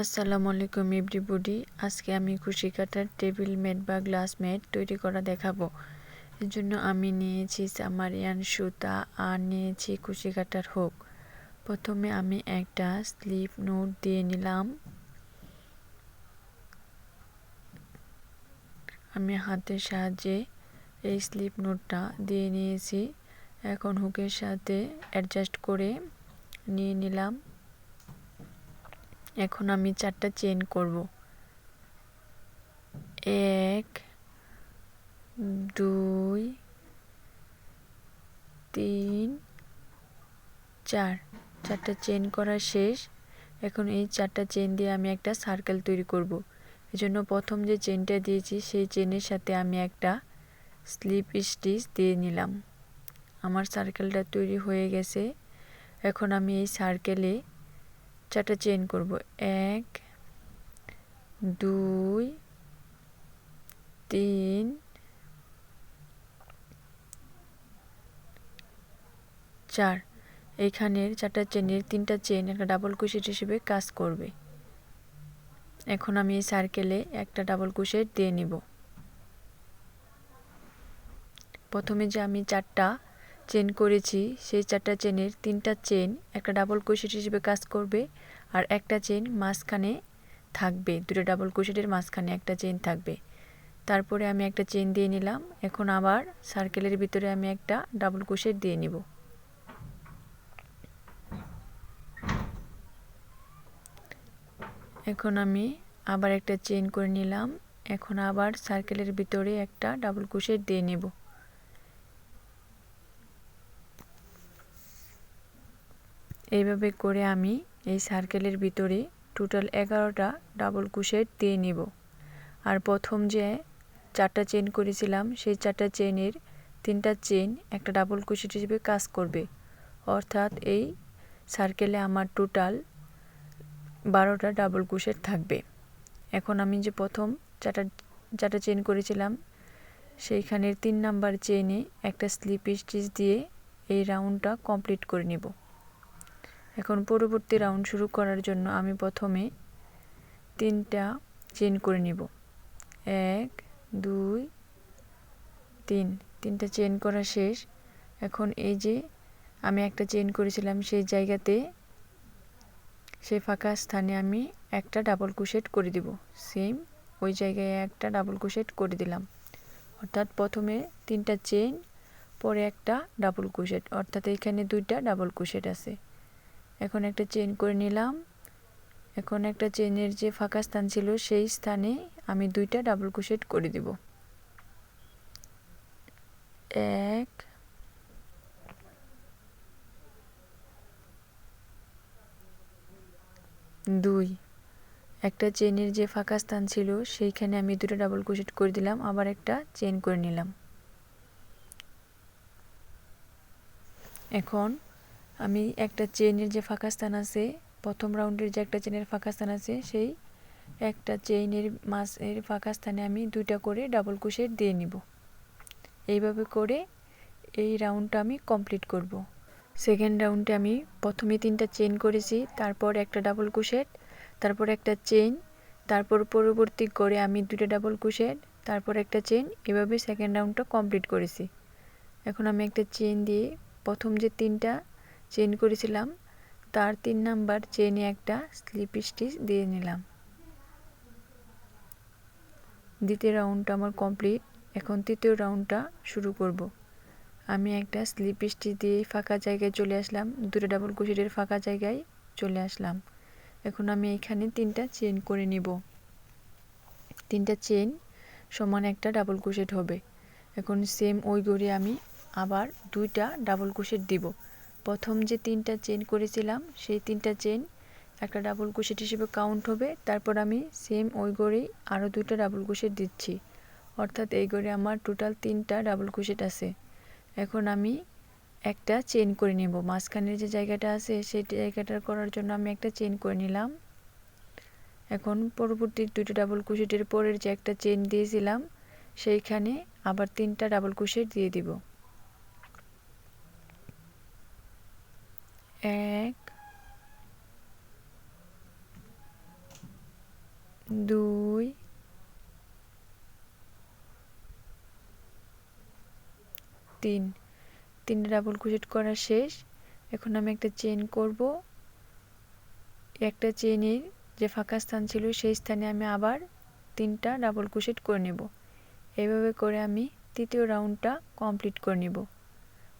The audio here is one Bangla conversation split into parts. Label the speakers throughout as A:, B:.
A: আসসালামু আলাইকুম এভরিবডি। আজকে আমি কুশি কাটার টেবিল ম্যাট বা গ্লাস ম্যাট তৈরি করা দেখাবো। এর জন্য আমি নিয়েছি সামারিয়ান সুতা আর নিয়েছি কুশি কাটার হুক। প্রথমে আমি একটা স্লিপ নোট দিয়ে নিলাম। আমি হাতের সাহায্যে এই স্লিপ নোটটা দিয়ে নিয়েছি। এখন হুকের সাথে অ্যাডজাস্ট করে নিয়ে নিলাম। এখন আমি 4টা চেইন করব। 1 2 3 4 4টা চেইন করা শেষ। এখন এই 4টা চেইন দিয়ে আমি একটা সার্কেল তৈরি করব। এজন্য প্রথম যে চেইনটা দিয়েছি সেই চেইনের সাথে আমি একটা স্লিপ স্টিচ দিয়ে নিলাম। আমার সার্কেলটা তৈরি হয়ে গেছে। এখন আমি এই সার্কেলে 4টা চেইন করব। 1 2 3 4। এইখানের 4টা চেইনের 3টা চেইন একটা ডাবল ক্রোশেট হিসেবে কাজ করবে। এখন আমি এই সার্কেলে একটা ডাবল ক্রোশেট দিয়ে নিব। প্রথমে যে আমি 4টা চেইন করেছি সেই 4টা চেইনের 3টা চেইন একটা ডাবল ক্রোশেট হিসেবে কাজ করবে আর একটা চেইন মাঝখানে থাকবে। দুটো ডাবল ক্রোশেটের মাঝখানে একটা চেইন থাকবে। তারপরে আমি একটা চেইন দিয়ে নিলাম। এখন আবার সার্কেলের ভিতরে আমি একটা ডাবল ক্রোশেট দিয়ে নিব। এখন আমি আবার একটা চেইন করে নিলাম। এখন আবার সার্কেলের ভিতরে একটা ডাবল ক্রোশেট দিয়ে নেব। এইভাবে করে আমি এই সার্কেলের ভিতরে টোটাল 11টা ডাবল ক্রোশেট দিয়ে নিব। আর প্রথম যে 4টা চেইন করেছিলাম সেই 4টা চেইনের 3টা চেইন একটা ডাবল ক্রোশেট হিসেবে কাজ করবে। অর্থাৎ এই সার্কেলে আমার টোটাল 12টা ডাবল ক্রোশেট থাকবে। এখন আমি যে প্রথম 4টা চেইন করেছিলাম সেইখানের 3 নাম্বার চেইনে একটা স্লিপ স্টিচ দিয়ে এই রাউন্ডটা কমপ্লিট করে নেব। এখন পরবর্তী রাউন্ড শুরু করার জন্য আমি প্রথমে 3টা চেইন করে নিব। 1 2 3। 3টা চেইন করা শেষ। এখন এই যে আমি একটা চেইন করেছিলাম সেই জায়গাতে সেই ফাঁকা স্থানে আমি একটা ডাবল ক্রোশেট করে দিব। সেম ওই জায়গায় একটা ডাবল ক্রোশেট করে দিলাম। অর্থাৎ প্রথমে 3টা চেইন পরে একটা ডাবল ক্রোশেট, অর্থাৎ এখানে 2টা ডাবল ক্রোশেট আছে। এখন একটা চেইন করে নিলাম। এখন একটা চেইনের যে ফাঁকা স্থান ছিল সেই স্থানে আমি 2টা ডাবল ক্রোশেট করে দিব। 1 2। একটা চেইনের যে ফাঁকা স্থান ছিল সেইখানে আমি 2টা ডাবল ক্রোশেট করে দিলাম। আবার একটা চেইন করে নিলাম। এখন আমি একটা চেইনের যে ফাঁকা স্থান আছে, প্রথম রাউন্ডের যে একটা চেইনের ফাঁকা স্থান আছে সেই একটা চেইনের মাঝের ফাঁকা স্থানে আমি 2টা করে ডাবল ক্রোশেট দিয়ে নিব। এইভাবে করে এই রাউন্ডটা আমি কমপ্লিট করব। সেকেন্ড রাউন্ডে আমি প্রথমে 3টা চেইন করেছি, তারপর একটা ডাবল ক্রোশেট, তারপর একটা চেইন, তারপর পরবর্তী করে আমি 2টা ডাবল ক্রোশেট, তারপর একটা চেইন, এভাবে সেকেন্ড রাউন্ডটা কমপ্লিট করেছি। এখন আমি একটা চেইন দিয়ে প্রথম যে 3টা চেইন করেছিলাম তার 3 নাম্বার চেইনে একটা স্লিপ স্টিচ দিয়ে নিলাম। দ্বিতীয় রাউন্ডটা আমার কমপ্লিট। এখন তৃতীয় রাউন্ডটা শুরু করব। আমি একটা স্লিপ স্টিচ দিয়ে ফাঁকা জায়গায় চলে আসলাম, 2টা ডাবল ক্রোশেটের ফাঁকা জায়গায় চলে আসলাম। এখন আমি এখানে 3টা চেইন করে নিব। 3টা চেইন সমান একটা ডাবল ক্রোশেট হবে। এখন সেম ওই ঘরে আমি আবার 2টা ডাবল ক্রোশেট দিব। প্রথম যে 3টা চেইন করেছিলাম সেই 3টা চেইন একটা ডাবল ক্রোশেট হিসেবে কাউন্ট হবে। তারপর আমি সেম ওই ঘরেই আরও 2টা ডাবল ক্রোশেট দিচ্ছি। অর্থাৎ এই ঘরে আমার টোটাল 3টা ডাবল ক্রোশেট আছে। এখন আমি একটা চেইন করে নেব। মাঝখানের যে জায়গাটা আছে সেই জায়গাটা করার জন্য আমি একটা চেইন করে নিলাম। এখন পরবর্তী 2টা ডাবল ক্রোশেটের পরের যে একটা চেইন দিয়েছিলাম সেইখানে আবার 3টা ডাবল ক্রোশেট দিয়ে দিব। 1 2 3 তিনটা ডাবল ক্রোশেট করা শেষ। এখন আমি একটা চেইন করব। একটা চেইনের যে ফাঁকা স্থান ছিল সেই স্থানে আমি আবার তিনটা ডাবল ক্রোশেট করে নেব। এইভাবে করে আমি তৃতীয় রাউন্ডটা কমপ্লিট করে নেব।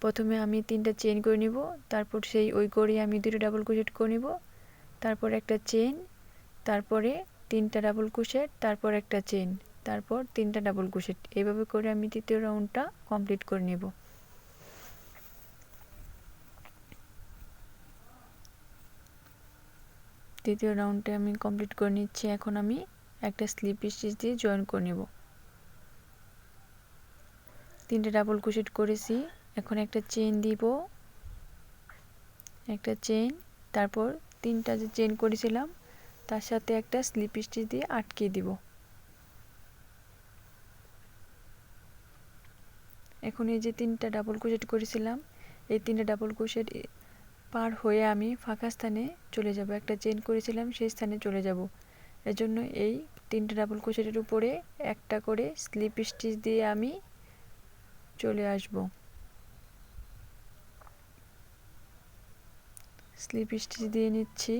A: প্রথমে আমি তিনটা চেইন করে নিব, তারপর সেই ওই করে আমি দুটো ডাবল ক্রোশেট করে নিব, তারপর একটা চেইন, তারপরে তিনটা ডাবল ক্রোশেট, তারপর একটা চেইন, তারপর তিনটা ডাবল ক্রোশেট। এইভাবে করে আমি তৃতীয় রাউন্ডটা কমপ্লিট করে নেব। তৃতীয় রাউন্ডে আমি কমপ্লিট করে নিচ্ছি। এখন আমি একটা স্লিপ স্টিচ দিয়ে জয়েন করে নেব। তিনটে ডাবল ক্রোশেট করেছি, এখন একটা চেইন দিব, একটা চেইন, তারপর তিনটা যে চেইন করেছিলাম তার সাথে একটা স্লিপ স্টিচ দিয়ে আটকে দিব। এখন এই যে তিনটা ডাবল ক্রোশেট করেছিলাম, এই তিনটা ডাবল ক্রোশেট পার হয়ে আমি ফাঁকা স্থানে চলে যাব। একটা চেইন করেছিলাম সেই স্থানে চলে যাব। এজন্য এই তিনটা ডাবল ক্রোশেটের উপরে একটা করে স্লিপ স্টিচ দিয়ে আমি চলে আসব। স্লিপ স্টিচ দিয়ে নিচ্ছি।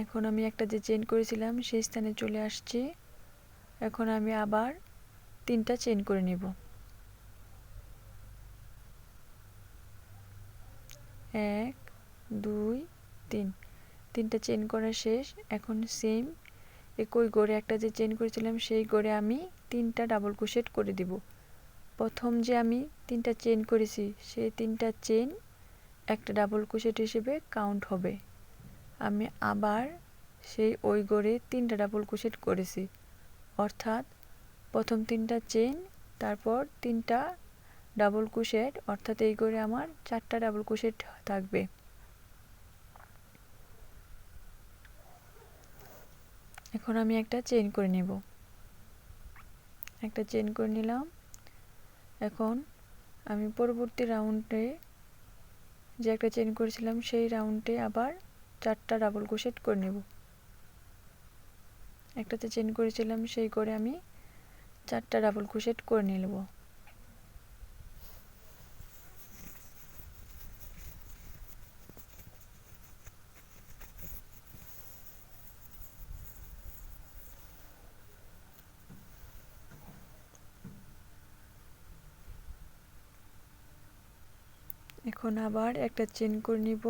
A: এখন আমি একটা যে চেইন করেছিলাম সেই স্থানে চলে আসছি। এখন আমি আবার তিনটা চেইন করে নেব। 1 2 3 তিনটা চেইন করা শেষ। এখন সেম একই গড়ে একটা যে চেইন করেছিলাম সেই গড়ে আমি তিনটা ডাবল ক্রোশেট করে দিব। প্রথম যে আমি তিনটা চেইন করেছি সেই তিনটা চেইন একটা ডাবল ক্রোশেট হিসেবে কাউন্ট হবে। আমি আবার সেই ওই গড়ে তিনটা ডাবল ক্রোশেট করেছি, অর্থাৎ প্রথম তিনটা চেইন, তারপর তিনটা ডাবল ক্রোশেট, অর্থাৎ এই গড়ে আমার চারটা ডাবল ক্রোশেট থাকবে। এখন আমি একটা চেইন করে নেব। একটা চেইন করে নিলাম। এখন আমি পরবর্তী রাউন্ডে যে একটা চেইন করেছিলাম সেই রাউন্ডে আবার চারটা ডাবল ক্রোশেট করে নেব। একটাতে চেইন করেছিলাম সেই করে আমি চারটা ডাবল ক্রোশেট করে নেব। এখন আবার একটা চেইন করে নিব।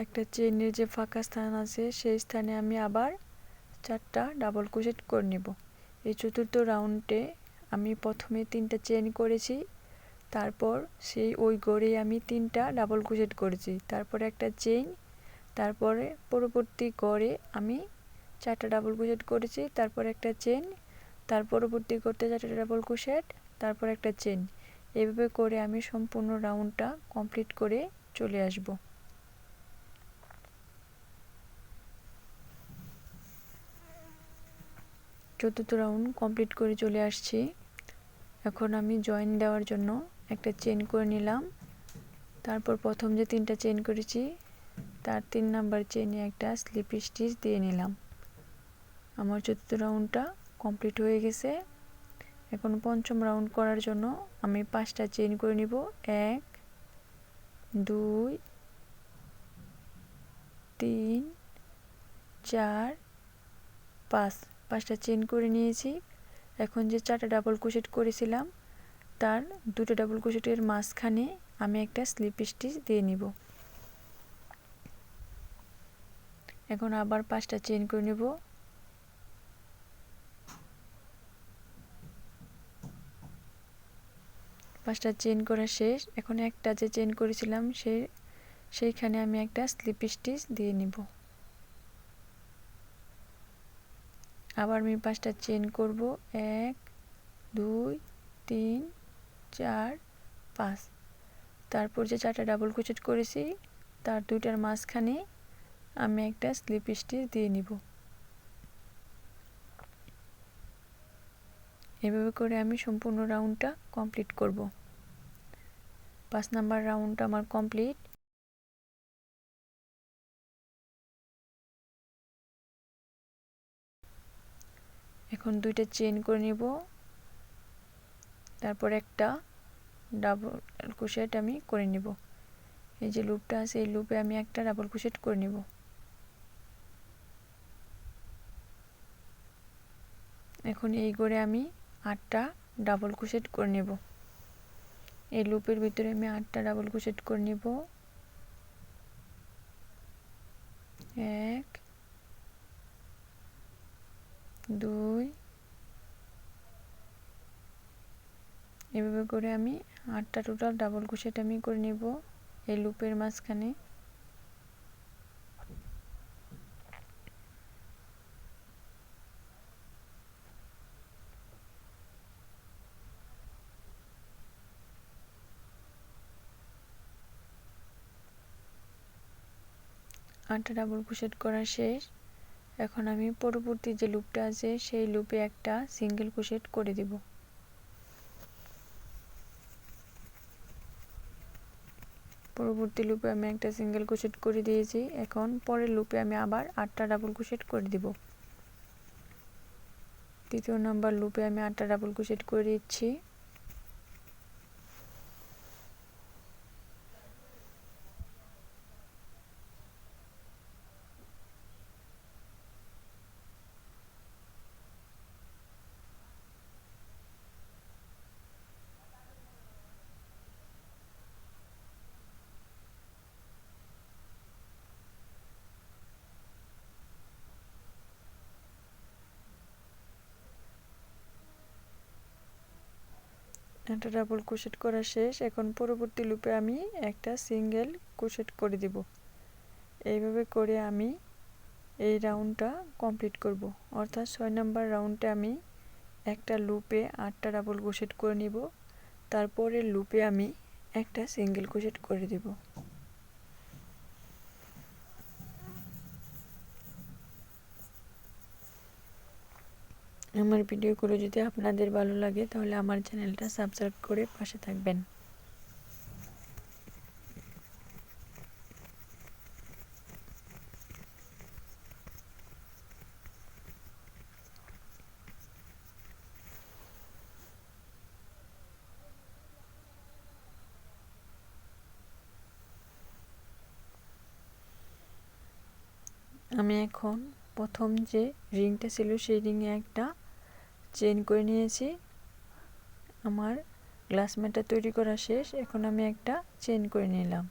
A: একটা চেইনের যে ফাঁকা স্থান আছে সেই স্থানে আমি আবার চারটা ডাবল ক্রোশেট করে নেব। এই চতুর্থ রাউন্ডে আমি প্রথমে তিনটা চেইন করেছি, তারপর সেই ওই গড়ে আমি তিনটা ডাবল ক্রোশেট করেছি, তারপরে একটা চেইন, তারপরে পরবর্তী গড়ে আমি চারটা ডাবল ক্রোশেট করেছি, তারপর একটা চেইন, তার পরবর্তী করতে চারটা ডাবল ক্রোশেট, তারপর একটা চেইন। এভাবে করে আমি সম্পূর্ণ রাউন্ডটা কমপ্লিট করে চলে আসব। চতুর্থ রাউন্ড কমপ্লিট করে চলে আসছি। এখন আমি জয়েন দেওয়ার জন্য একটা চেইন করে নিলাম, তারপর প্রথম যে তিনটা চেইন করেছি তার 3 নাম্বার চেইনে একটা স্লিপ স্টিচ দিয়ে নিলাম। আমার চতুর্থ রাউন্ডটা কমপ্লিট হয়ে গেছে। এখন পঞ্চম রাউন্ড করার জন্য আমি 5টা চেইন করে নিব। 1 2 3 4 5 5টা চেইন করে নিয়েছি। এখন যে চারটা ডাবল ক্রোশেট করেছিলাম তার দুটো ডাবল ক্রোশেটের মাঝখানে আমি একটা স্লিপ স্টিচ দিয়ে নিব। এখন আবার 5টা চেইন করে নেব। পাঁচটা চেইন করা শেষ। এখন একটা যে চেইন করেছিলাম সেইখানে আমি একটা স্লিপ স্টিচ দিয়ে নিব। আবার আমি 5টা চেইন করব। 1 2 3 4 5। তারপর যে চারটা ডাবল ক্রোশেট করেছি তার দুইটার মাঝখানে আমি একটা স্লিপ স্টিচ দিয়ে নিব। এভাবে করে আমি সম্পূর্ণ রাউন্ডটা কমপ্লিট করব। 5 নাম্বার রাউন্ডটা আমার কমপ্লিট। এখন দুইটা চেইন করে নিব, তারপর একটা ডাবল ক্রোশেট আমি করে নিব। এই যে লুপটা আছে এই লুপে আমি একটা ডাবল ক্রোশেট করে নিব। এখন এই ঘরে আমি 8টা ডাবল ক্রোশেট করে নেব। এই লুপের ভিতরে আমি 8টা ডাবল ক্রোশেট করে নিব। 1 2 এভাবে করে আমি 8টা টোটাল ডাবল ক্রোশেট আমি করে নেব এই লুপের মাঝখানে। আটটা ডাবল ক্রোশেট করা শেষ। এখন আমি পরবর্তী যে লুপটা আছে সেই লুপে একটা সিঙ্গেল ক্রোশেট করে দিব। পরবর্তী লুপে আমি একটা সিঙ্গেল ক্রোশেট করে দিয়েছি। এখন পরের লুপে আমি আবার 8টা ডাবল ক্রোশেট করে দিব। তৃতীয় নাম্বার লুপে আমি 8টা ডাবল ক্রোশেট করে দিচ্ছি। একটা ডাবল ক্রোশেট করা শেষ। এখন পরবর্তী লুপে আমি একটা সিঙ্গেল ক্রোশেট করে দিব। এইভাবে করে আমি এই রাউন্ডটা কমপ্লিট করব। অর্থাৎ 6 নাম্বার রাউন্ডে আমি একটা লুপে 8টা ডাবল ক্রোশেট করে নিব, তারপরের লুপে আমি একটা সিঙ্গেল ক্রোশেট করে দিব। আমার ভিডিওগুলো যদি আপনাদের ভালো লাগে তাহলে আমার চ্যানেলটা সাবস্ক্রাইব করে পাশে থাকবেন। আমি এখন প্রথম যে রিংটা ছিল সেই রিংয়ে একটা চেইন করে নিয়েছি। আমার গ্লাস ম্যাটটা তৈরি করা শেষ। এখন আমি একটা চেইন করে নিলাম।